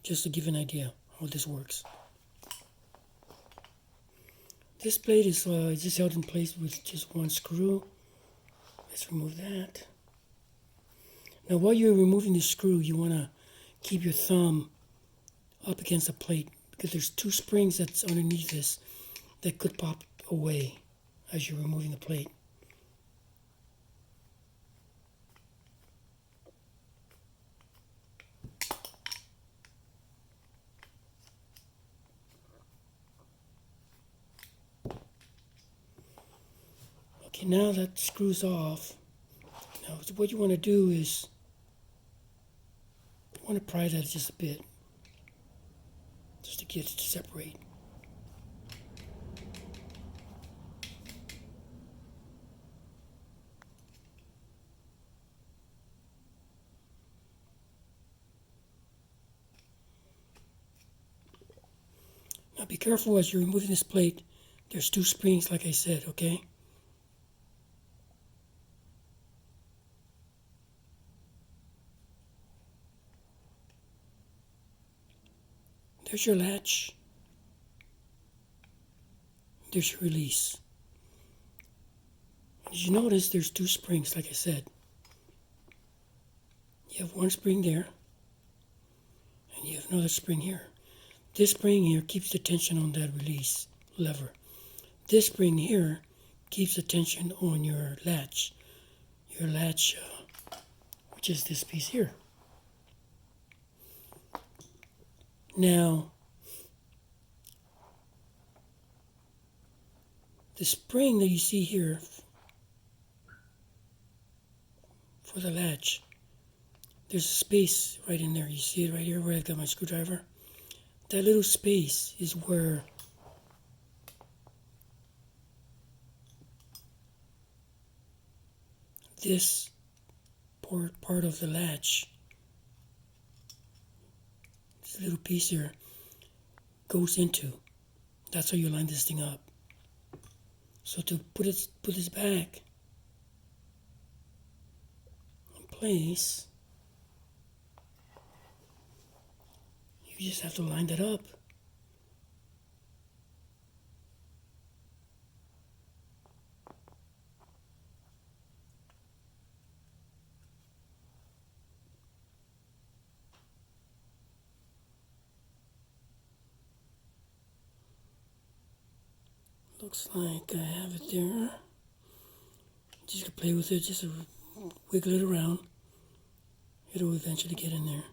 just to give you an idea how this works. This plate is just held in place with just one screw. Let's remove that. Now while you're removing the screw, you want to keep your thumb up against the plate because there's two springs that's underneath this that could pop away as you're removing the plate. Okay, now that screws off. Now what you want to do is you want to pry that just a bit, just to get it to separate. Now be careful as you're removing this plate. There's two springs, like I said, okay? There's your latch. There's your release. As you notice, there's two springs, like I said. You have one spring there, and you have another spring here. This spring here keeps the tension on that release lever. This spring here keeps the tension on your latch. Your latch, which is this piece here. Now, the spring that you see here for the latch, there's a space right in there. You see it right here where I've got my screwdriver? That little space is where this part of the latch, this little piece here, goes into. That's how you line this thing up. So to put this back in place, you just have to line that up. Looks like I have it there. Just gonna play with it, just wiggle it around. It'll eventually get in there.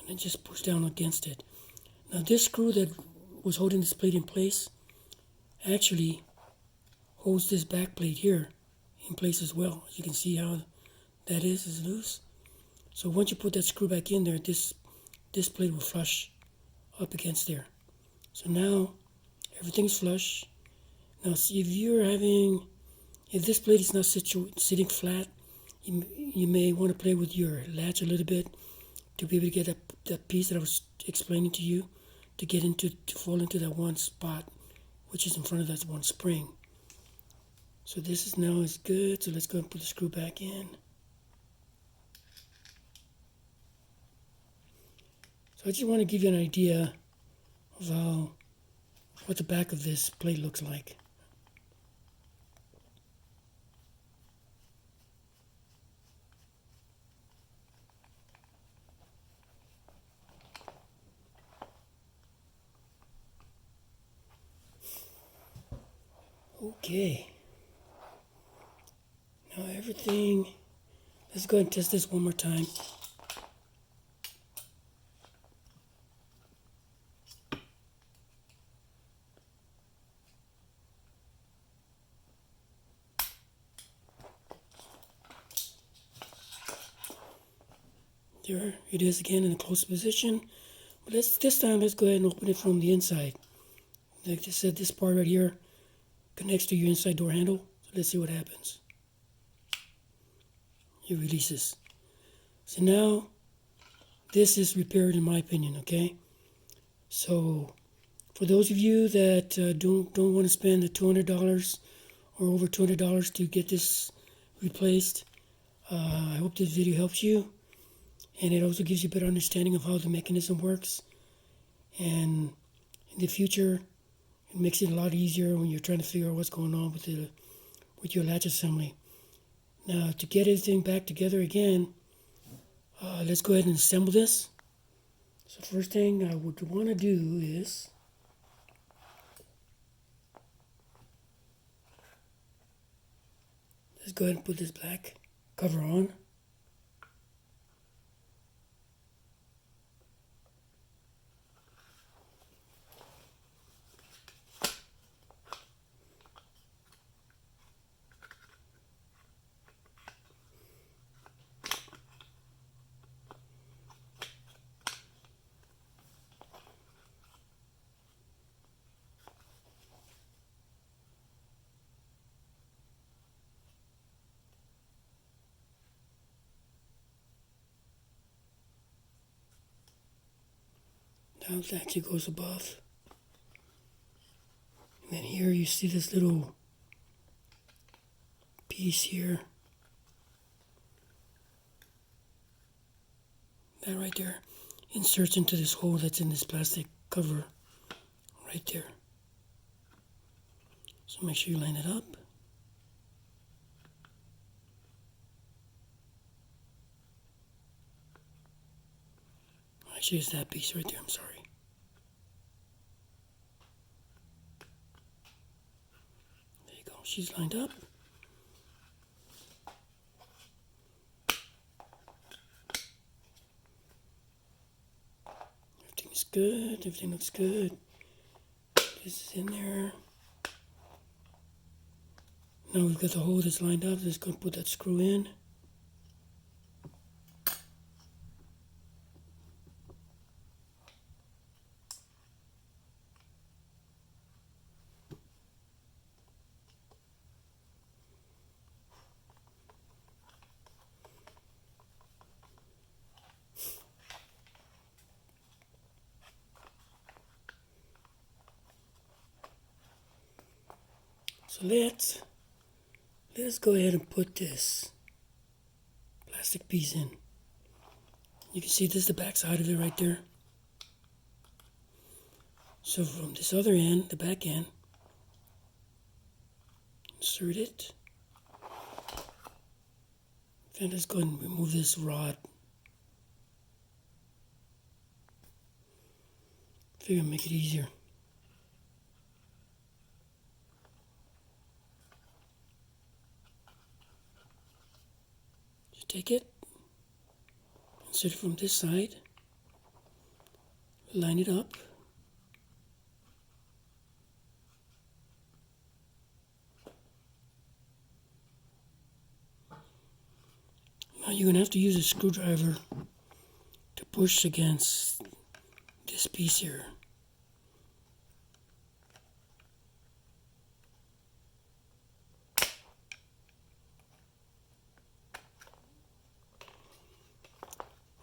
And then just push down against it. Now this screw that was holding this plate in place actually holds this back plate here in place as well. You can see how that is loose. So once you put that screw back in there, this plate will flush up against there. So now everything's flush. Now see, if this plate is not sitting flat, you may want to play with your latch a little bit to be able to get that piece that I was explaining to you to fall into that one spot, which is in front of that one spring. So this is now is good. So let's go and put the screw back in. So I just want to give you an idea of what the back of this plate looks like. Okay. Now everything, let's go ahead and test this one more time. There it is again in a closed position. But this time let's go ahead and open it from the inside. Like I said, this part right here connects to your inside door handle. So let's see what happens. It releases. So now this is repaired in my opinion, okay? So for those of you that don't want to spend the $200 or over $200 to get this replaced, I hope this video helps you, and it also gives you a better understanding of how the mechanism works. And in the future, it makes it a lot easier when you're trying to figure out what's going on with your latch assembly. Now, to get everything back together again, let's go ahead and assemble this. So first thing I would want to do is let's go ahead and put this black cover on. Now it actually goes above. And then here you see this little piece here. That right there inserts into this hole that's in this plastic cover right there. So make sure you line it up. Actually, it's that piece right there, I'm sorry. There you go, she's lined up. Everything's good, everything looks good. This is in there. Now we've got the hole that's lined up, let's go put that screw in. So let's go ahead and put this plastic piece in. You can see this is the back side of it right there. So from this other end, the back end, insert it. And let's go ahead and remove this rod. Figure make it easier. Just take it, insert it from this side, line it up. Now you're going to have to use a screwdriver to push against this piece here.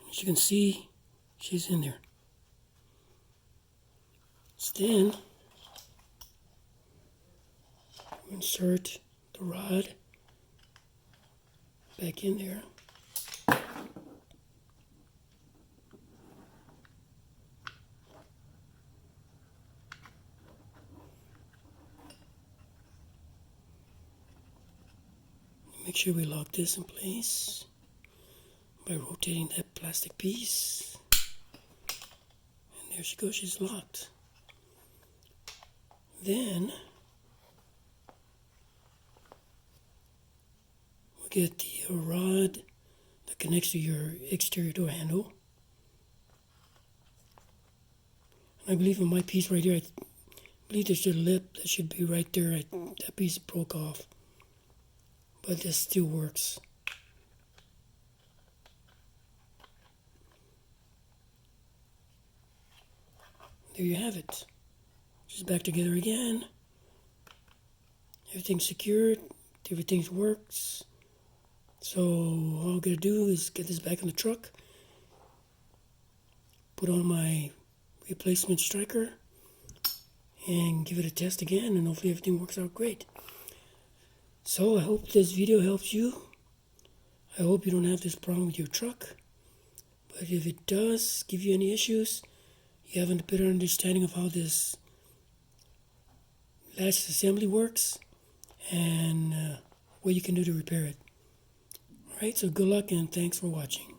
As you can see, she's in there. So then, insert the rod back in there. Make sure we lock this in place by rotating that plastic piece. And there she goes, she's locked. Then we'll get the rod that connects to your exterior door handle. And I believe in my piece right here, I believe there's a lip that should be right there. That piece broke off, but this still works. There you have it. Just back together again. Everything's secured. Everything works. So all I'm gonna do is get this back in the truck, put on my replacement striker, and give it a test again, and hopefully everything works out great. So I hope this video helps you. I hope you don't have this problem with your truck. But if it does give you any issues, you have a better understanding of how this latch assembly works and what you can do to repair it. Alright, so good luck and thanks for watching.